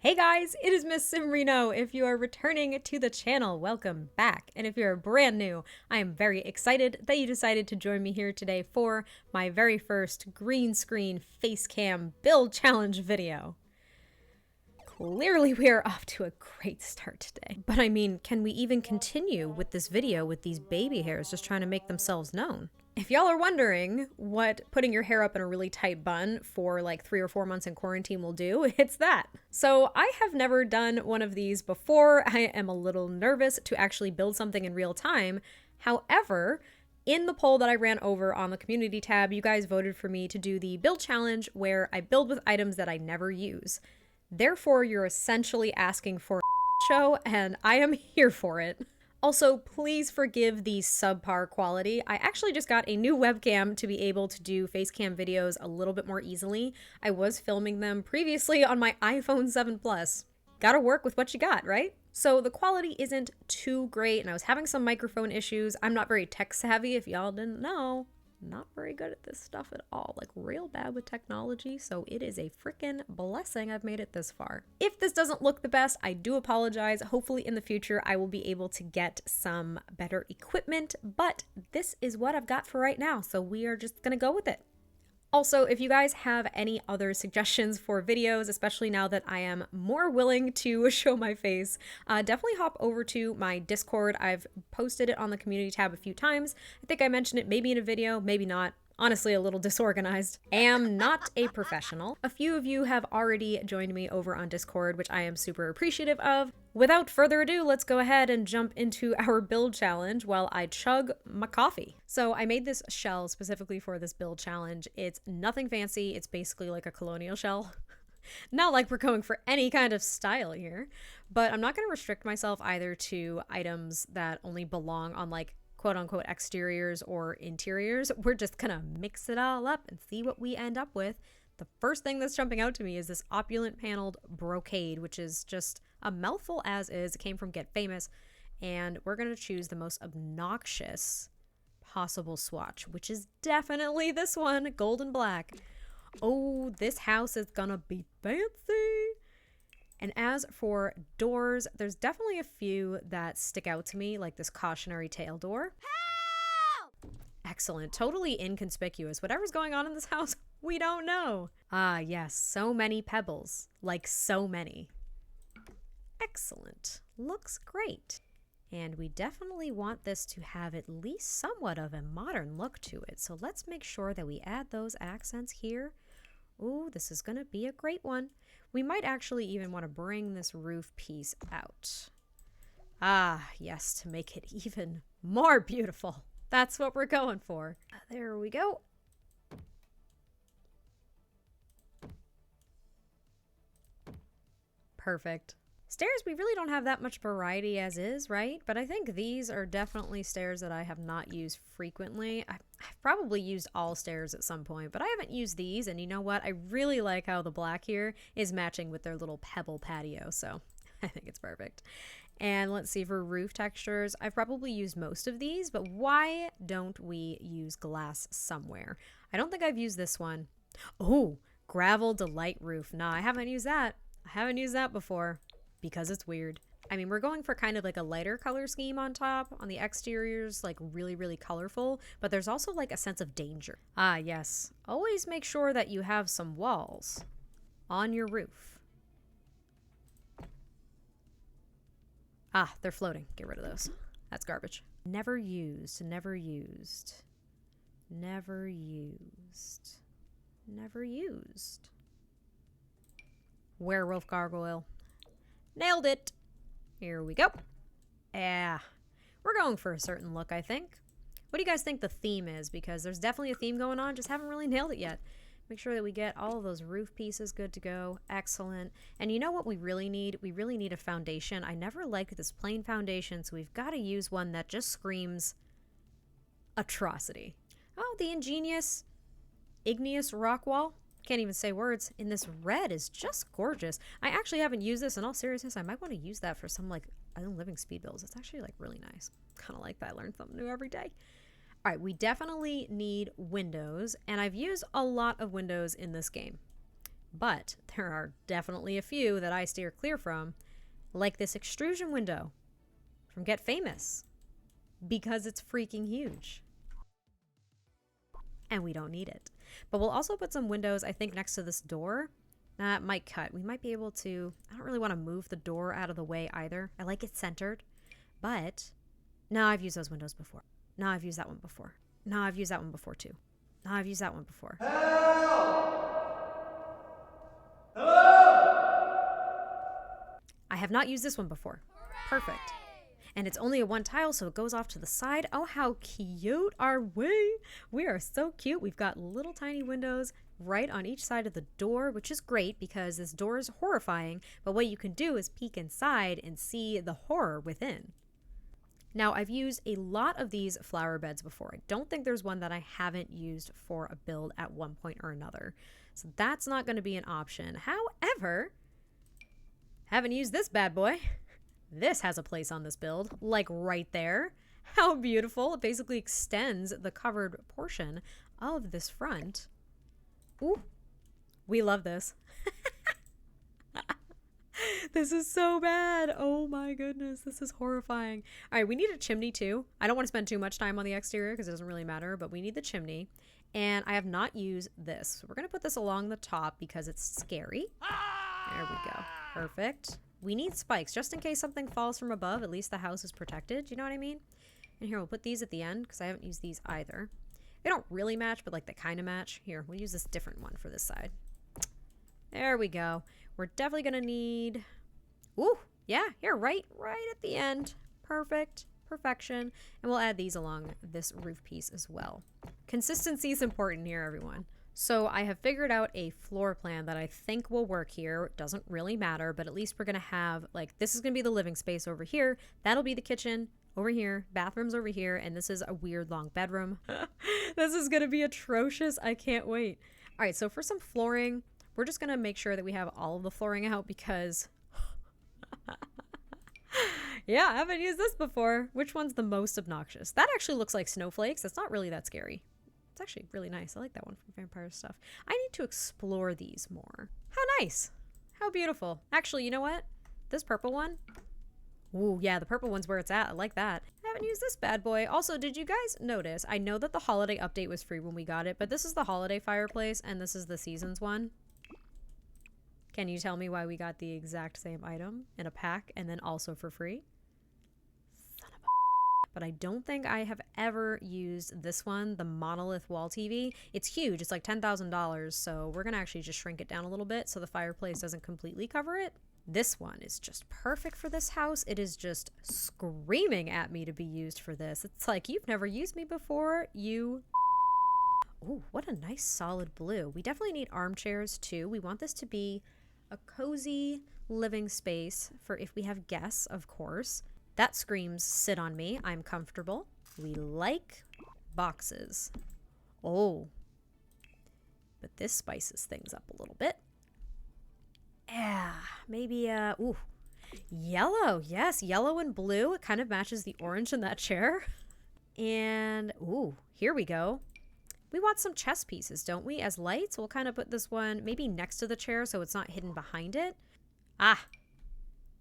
Hey guys, it is MissSimReno. If you are returning to the channel, welcome back. And if you're brand new, I am very excited that you decided to join me here today for my very first green screen face cam build challenge video. Clearly we are off to a great start today. But I mean, can we even continue with this video with these baby hairs just trying to make themselves known? If y'all are wondering what putting your hair up in a really tight bun for like 3 or 4 months in quarantine will do, it's that. So I have never done one of these before. I am a little nervous to actually build something in real time. However, in the poll that I ran over on the community tab, you guys voted for me to do the build challenge where I build with items that I never use. Therefore, you're essentially asking for a show, and I am here for it. Also, please forgive the subpar quality. I actually just got a new webcam to be able to do face cam videos a little bit more easily. I was filming them previously on my iPhone 7 Plus. Gotta work with what you got, right? So the quality isn't too great, and I was having some microphone issues. I'm not very tech savvy, if y'all didn't know. Not very good at this stuff at all, like real bad with technology, so it is a freaking blessing I've made it this far. If this doesn't look the best, I do apologize. Hopefully in the future I will be able to get some better equipment, but this is what I've got for right now, so we are just gonna go with it. Also, if you guys have any other suggestions for videos, especially now that I am more willing to show my face, definitely hop over to my Discord. I've posted it on the community tab a few times. I think I mentioned it maybe in a video, maybe not. Honestly, a little disorganized. Am not a professional. A few of you have already joined me over on Discord, which I am super appreciative of. Without further ado, let's go ahead and jump into our build challenge while I chug my coffee. So I made this shell specifically for this build challenge. It's nothing fancy. It's basically like a colonial shell. Not like we're going for any kind of style here, but I'm not going to restrict myself either to items that only belong on like quote unquote exteriors or interiors. We're just gonna mix it all up and see what we end up with. The first thing that's jumping out to me is this opulent paneled brocade, which is just a mouthful as is. It came from Get Famous, and we're gonna choose the most obnoxious possible swatch, which is definitely this one, gold and black. Oh, this house is gonna be fancy. And as for doors, there's definitely a few that stick out to me, like this cautionary tale door. Help! Excellent. Totally inconspicuous. Whatever's going on in this house, we don't know. Ah, yes. So many pebbles. Like so many. Excellent. Looks great. And we definitely want this to have at least somewhat of a modern look to it. So let's make sure that we add those accents here. Ooh, this is going to be a great one. We might actually even want to bring this roof piece out. Ah, yes, to make it even more beautiful. That's what we're going for. There we go. Perfect. Stairs, we really don't have that much variety as is, right? But I think these are definitely stairs that I have not used frequently. I've probably used all stairs at some point, but I haven't used these. And you know what? I really like how the black here is matching with their little pebble patio. So I think it's perfect. And let's see, for roof textures, I've probably used most of these, but why don't we use glass somewhere? I don't think I've used this one. Oh, gravel delight roof. Nah, I haven't used that. I haven't used that before. Because it's weird. I mean, we're going for kind of like a lighter color scheme on top. On the exteriors, like really, really colorful. But there's also like a sense of danger. Ah, yes. Always make sure that you have some walls on your roof. Ah, they're floating. Get rid of those. That's garbage. Never used, never used, never used, never used. Werewolf gargoyle. Nailed it. Here we go. Yeah, we're going for a certain look, I think. What do you guys think the theme is? Because there's definitely a theme going on, just haven't really nailed it yet. Make sure that we get all of those roof pieces good to go. Excellent. And you know what we really need? We really need a foundation. I never liked this plain foundation, so we've got to use one that just screams atrocity. Oh, the ingenious igneous rock wall. Can't even say words. In this red is just gorgeous. I actually haven't used this. In all seriousness, I might want to use that for some like living speed builds. It's actually like really nice. Kind of like that. I learn something new every day. All right, we definitely need windows, and I've used a lot of windows in this game. but there are definitely a few that I steer clear from, like this extrusion window from Get Famous, because it's freaking huge. And we don't need it. But we'll also put some windows, I think, next to this door. That might cut. We might be able to, I don't really want to move the door out of the way either. I like it centered, but no, I've used those windows before. No, I've used that one before. No, I've used that one before too. No, I've used that one before. Help! Hello! I have not used this one before. Perfect. And it's only a one tile, so it goes off to the side. Oh, how cute are we? We are so cute. We've got little tiny windows right on each side of the door, which is great because this door is horrifying. But what you can do is peek inside and see the horror within. Now, I've used a lot of these flower beds before. I don't think there's one that I haven't used for a build at one point or another. So that's not going to be an option. However, haven't used this bad boy. This has a place on this build, like right there. How beautiful. It basically extends the covered portion of this front. Ooh, we love this. This is so bad. Oh my goodness, this is horrifying. All right, we need a chimney too. I don't want to spend too much time on the exterior because it doesn't really matter, but we need the chimney. And I have not used this. So we're going to put this along the top because it's scary. There we go. Perfect. We need spikes just in case something falls from above. At least the house is protected. You know what I mean? And here, we'll put these at the end because I haven't used these either. They don't really match, but like they kind of match. Here, we'll use this different one for this side. There we go. We're definitely going to need... Ooh, yeah, here, right at the end. Perfect. Perfection. And we'll add these along this roof piece as well. Consistency is important here, everyone. So I have figured out a floor plan that I think will work here. It doesn't really matter, but at least we're going to have, like, this is going to be the living space over here. That'll be the kitchen over here, bathrooms over here, and this is a weird long bedroom. This is going to be atrocious. I can't wait. All right, so for some flooring, we're just going to make sure that we have all of the flooring out because... yeah, I haven't used this before. Which one's the most obnoxious? That actually looks like snowflakes. That's not really that scary. It's actually really nice. I like that one from Vampire Stuff. I need to explore these more. How nice. How beautiful. Actually, you know what? This purple one. Ooh, yeah, the purple one's where it's at. I like that. I haven't used this bad boy. Also, did you guys notice? I know that the holiday update was free when we got it, but this is the holiday fireplace and this is the seasons one. Can you tell me why we got the exact same item in a pack and then also for free? Son of a... But I don't think I have ever used this one, the monolith wall TV. It's huge. It's like $10,000. So we're going to actually just shrink it down a little bit so the fireplace doesn't completely cover it. This one is just perfect for this house. It is just screaming at me to be used for this. It's like, you've never used me before, you... Ooh, what a nice solid blue. We definitely need armchairs too. We want this to be a cozy living space for if we have guests, of course. That screams, sit on me. I'm comfortable. We like boxes. Oh, but this spices things up a little bit. Yeah, maybe, ooh, yellow. Yes, yellow and blue. It kind of matches the orange in that chair. And, ooh, here we go. We want some chess pieces, don't we, as lights? We'll kind of put this one maybe next to the chair so it's not hidden behind it. Ah,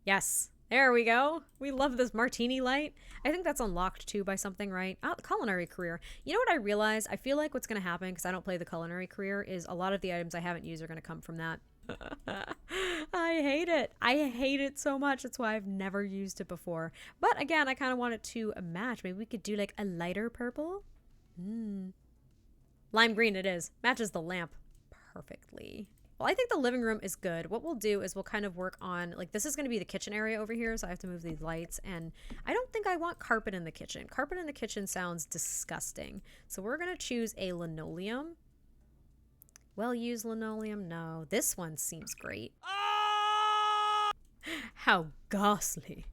yes. There we go. We love this martini light. I think that's unlocked too by something, right? Oh, culinary career. You know what I realized? I feel like what's going to happen, because I don't play the culinary career, is a lot of the items I haven't used are going to come from that. I hate it. I hate it so much. That's why I've never used it before. But again, I kind of want it to match. Maybe we could do like a lighter purple. Lime green it is. Matches the lamp perfectly. Well, I think the living room is good. What we'll do is we'll kind of work on, like, this is going to be the kitchen area over here, so I have to move these lights, and I don't think I want carpet in the kitchen. Carpet in the kitchen sounds disgusting. So we're going to choose a linoleum. Well-used linoleum? No. This one seems great. How ghastly.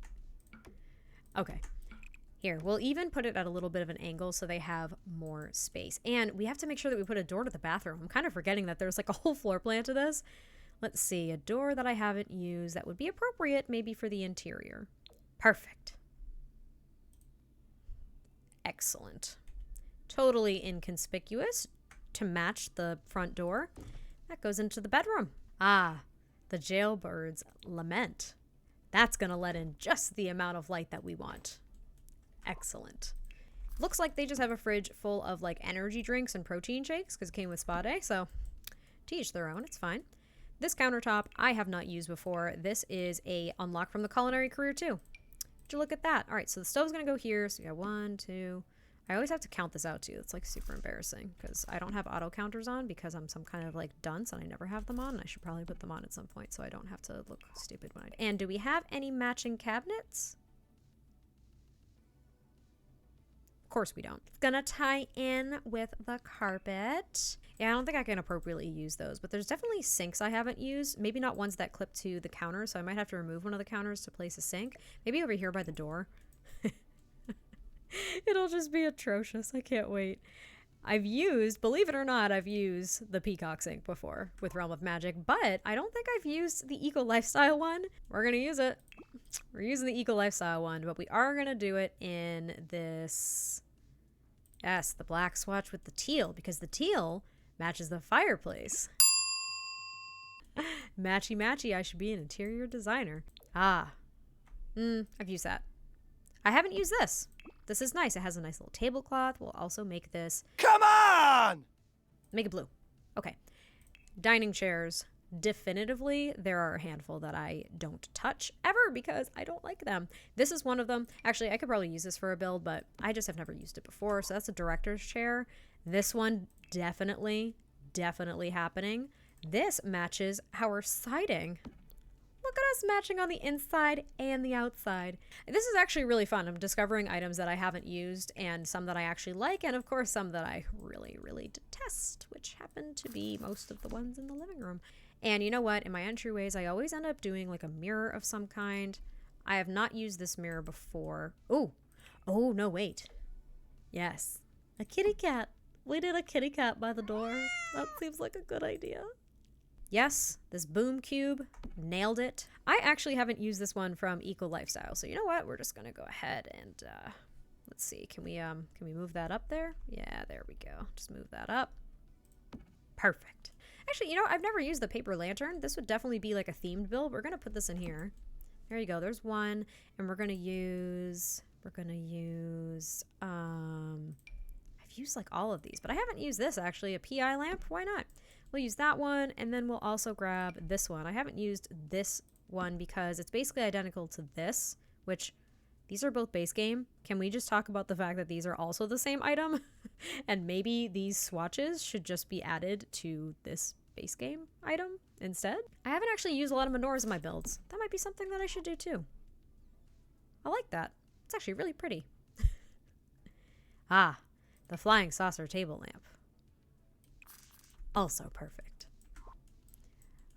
Okay. Here, we'll even put it at a little bit of an angle so they have more space. And we have to make sure that we put a door to the bathroom. I'm kind of forgetting that there's like a whole floor plan to this. Let's see, a door that I haven't used that would be appropriate maybe for the interior. Perfect. Excellent. Totally inconspicuous to match the front door. That goes into the bedroom. Ah, the jailbird's lament. That's going to let in just the amount of light that we want. Excellent. Looks like they just have a fridge full of like energy drinks and protein shakes because it came with spa day. So to each their own, it's fine. This countertop I have not used before. This is a unlock from the culinary career too. Would you look at that? All right, so the stove's going to go here. So we got 1, 2. I always have to count this out too. It's like super embarrassing because I don't have auto counters on because I'm some kind of like dunce and I never have them on. And I should probably put them on at some point so I don't have to look stupid when I do. And do we have any matching cabinets? Of course we don't. It's gonna tie in with the carpet. Yeah, I don't think I can appropriately use those, but there's definitely sinks I haven't used. Maybe not ones that clip to the counter, so I might have to remove one of the counters to place a sink. Maybe over here by the door. It'll just be atrocious. I can't wait. Believe it or not, I've used the peacock sink before with Realm of Magic, but I don't think I've used the Eco Lifestyle one. We're going to use it. We're using the Eco Lifestyle one, but we are going to do it in this, yes, the black swatch with the teal, because the teal matches the fireplace. Matchy matchy, I should be an interior designer. I've used that. I haven't used this. This is nice. It has a nice little tablecloth. We'll also make this. Come on! Make it blue. Okay. Dining chairs. Definitively, there are a handful that I don't touch ever because I don't like them. This is one of them. Actually, I could probably use this for a build, but I just have never used it before. So that's a director's chair. This one, definitely happening. This matches our siding. Look at us matching on the inside and the outside. This is actually really fun. I'm discovering items that I haven't used and some that I actually like, and of course some that I really detest, which happen to be most of the ones in the living room. And you know what? In my entryways, I always end up doing like a mirror of some kind. I have not used this mirror before. Oh, no, wait. Yes, a kitty cat. We did a kitty cat by the door. That seems like a good idea. Yes, this boom cube, nailed it. I actually haven't used this one from Eco Lifestyle. So you know what? We're just gonna go ahead and let's see. Can we move that up there? Yeah, there we go. Just move that up. Perfect. Actually, you know, I've never used the paper lantern. This would definitely be like a themed build. We're gonna put this in here. There you go. There's one, and we're gonna use. I've used like all of these, but I haven't used this actually. A PI lamp. Why not? We'll use that one, and then we'll also grab this one. I haven't used this one because it's basically identical to this, which these are both base game. Can we just talk about the fact that these are also the same item? And maybe these swatches should just be added to this base game item instead? I haven't actually used a lot of menorahs in my builds. That might be something that I should do too. I like that. It's actually really pretty. The flying saucer table lamp. Also perfect.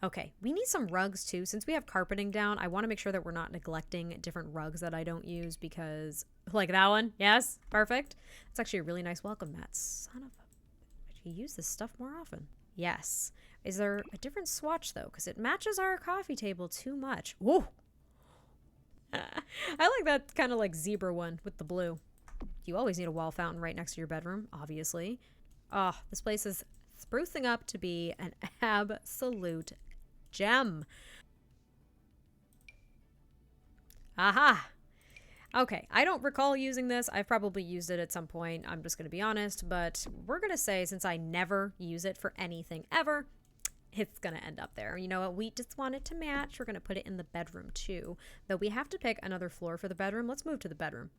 Okay, we need some rugs too. Since we have carpeting down, I want to make sure that we're not neglecting different rugs that I don't use because, like that one, yes, perfect. It's actually a really nice welcome mat. Son of a, I should use this stuff more often. Yes. Is there a different swatch though? Because it matches our coffee table too much. Whoa. I like that kind of like zebra one with the blue. You always need a wall fountain right next to your bedroom, obviously. Oh, this place is sprucing up to be an absolute gem. Aha. Okay, I don't recall using this. I've probably used it at some point. I'm just going to be honest, but we're going to say since I never use it for anything ever, it's going to end up there. You know what? We just want it to match. We're going to put it in the bedroom too. Though we have to pick another floor for the bedroom. Let's move to the bedroom.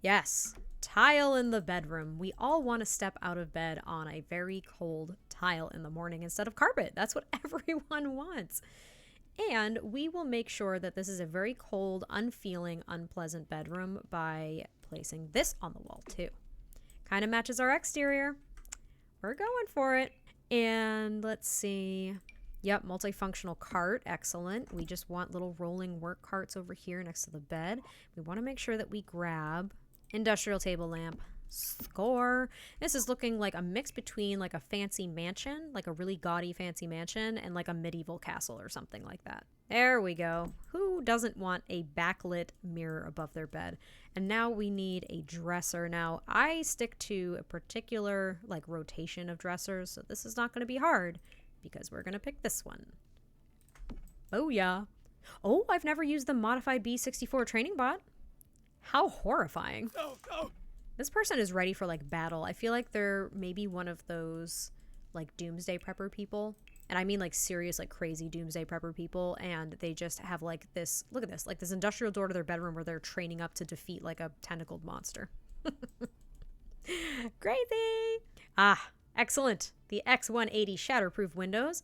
Yes, tile in the bedroom. We all want to step out of bed on a very cold tile in the morning instead of carpet. That's what everyone wants. And we will make sure that this is a very cold, unfeeling, unpleasant bedroom by placing this on the wall too. Kind of matches our exterior. We're going for it. And let's see. Yep, multifunctional cart. Excellent. We just want little rolling work carts over here next to the bed. We want to make sure that we grab industrial table lamp. Score. This is looking like a mix between like a fancy mansion, like a really gaudy fancy mansion, and like a medieval castle or something like that. There we go. Who doesn't want a backlit mirror above their bed? And now we need a dresser. Now I stick to a particular like rotation of dressers, so this is not going to be hard because we're going to pick this one. Oh, yeah. Oh, I've never used the modified B64 training bot. How horrifying. This person is ready for like battle. I feel like they're maybe one of those like doomsday prepper people. And I mean like serious, like crazy doomsday prepper people. And they just have like this, look at this, like this industrial door to their bedroom where they're training up to defeat like a tentacled monster. Crazy. Ah, excellent. The X180 shatterproof windows.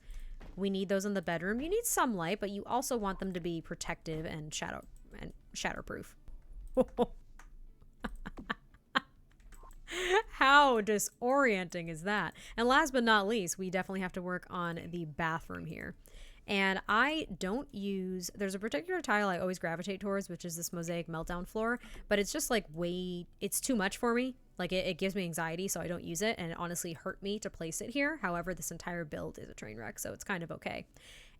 We need those in the bedroom. You need some light, but you also want them to be protective and shatterproof. How disorienting is that? And last but not least, we definitely have to work on the bathroom here. And I don't use, there's a particular tile I always gravitate towards, which is this mosaic meltdown floor, but it's just like it's too much for me. Like it gives me anxiety, so I don't use it, and it honestly hurt me to place it here. However, this entire build is a train wreck, so it's kind of okay.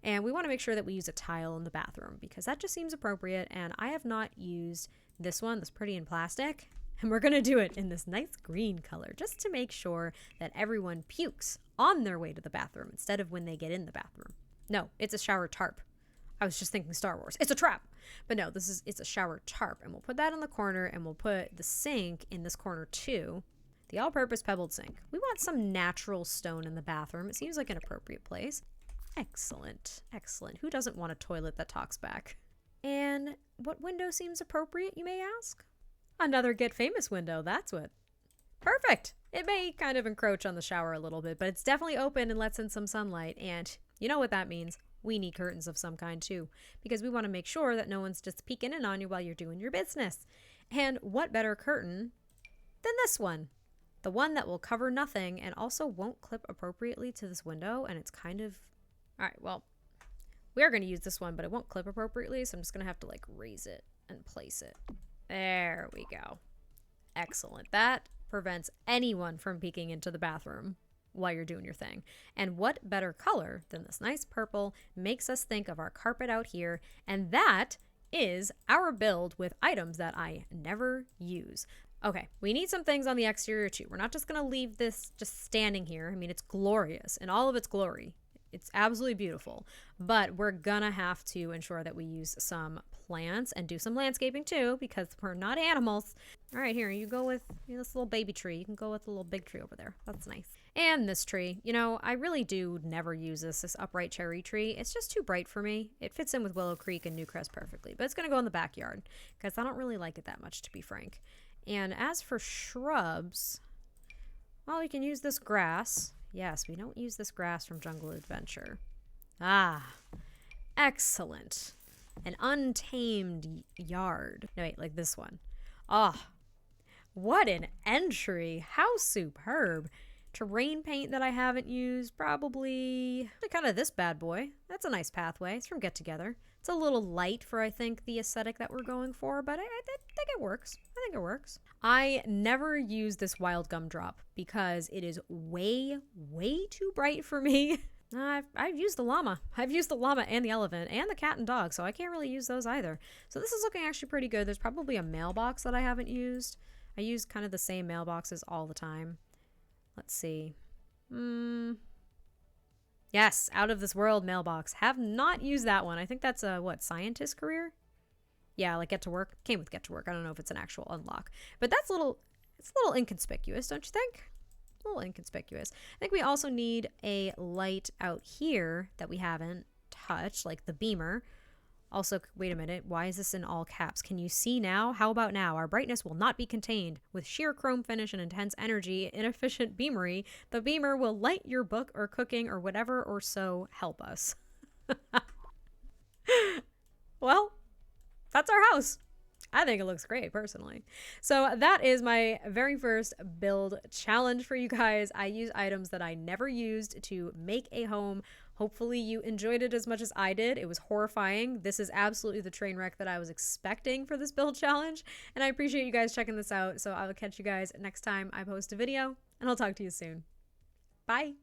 And we want to make sure that we use a tile in the bathroom because that just seems appropriate, and I have not used this one, this pretty in plastic, and we're going to do it in this nice green color just to make sure that everyone pukes on their way to the bathroom instead of when they get in the bathroom. No, it's a shower tarp. I was just thinking Star Wars. It's a trap. But no, it's a shower tarp. And we'll put that in the corner, and we'll put the sink in this corner too. The all-purpose pebbled sink. We want some natural stone in the bathroom. It seems like an appropriate place. Excellent. Excellent. Who doesn't want a toilet that talks back? And what window seems appropriate, you may ask? Another Get Famous window. That's what. Perfect. It may kind of encroach on the shower a little bit, but it's definitely open and lets in some sunlight. And you know what that means. We need curtains of some kind too, because we want to make sure that no one's just peeking in on you while you're doing your business. And what better curtain than this one? The one that will cover nothing and also won't clip appropriately to this window. And it's kind of, all right, well, we are going to use this one, but it won't clip appropriately. So I'm just going to have to like raise it and place it. There we go. Excellent. That prevents anyone from peeking into the bathroom while you're doing your thing. And what better color than this nice purple makes us think of our carpet out here. And that is our build with items that I never use. Okay, we need some things on the exterior too. We're not just going to leave this just standing here. I mean, it's glorious in all of its glory. It's absolutely beautiful, but we're gonna have to ensure that we use some plants and do some landscaping too, because we're not animals. All right, here, you go with this little baby tree. You can go with the little big tree over there. That's nice. And this tree, you know, I really do never use this upright cherry tree. It's just too bright for me. It fits in with Willow Creek and Newcrest perfectly, but it's gonna go in the backyard because I don't really like it that much, to be frank. And as for shrubs, well, you can use this grass. Yes, we don't use this grass from Jungle Adventure. Ah, excellent. An untamed yard. No, wait, like this one. Ah, what an entry. How superb. Terrain paint that I haven't used, probably kind of this bad boy. That's a nice pathway. It's from Get Together. It's a little light for, I think, the aesthetic that we're going for, but I think it works. I think it works. I never use this wild gumdrop because it is way, way too bright for me. I've used the llama. I've used the llama and the elephant and the cat and dog, so I can't really use those either. So this is looking actually pretty good. There's probably a mailbox that I haven't used. I use kind of the same mailboxes all the time. Let's see. Yes, Out of This World mailbox. Have not used that one. I think that's a, scientist career? Yeah, like Get to Work. Came with Get to Work. I don't know if it's an actual unlock. But it's a little inconspicuous, don't you think? A little inconspicuous. I think we also need a light out here that we haven't touched, like the beamer. Also, wait a minute, why is this in all caps? Can you see now? How about now? Our brightness will not be contained. With sheer chrome finish and intense energy, inefficient beamery, the beamer will light your book or cooking or whatever or so help us. Well, that's our house. I think it looks great, personally. So that is my very first build challenge for you guys. I use items that I never used to make a home. Hopefully you enjoyed it as much as I did. It was horrifying. This is absolutely the train wreck that I was expecting for this build challenge. And I appreciate you guys checking this out. So I will catch you guys next time I post a video, and I'll talk to you soon. Bye.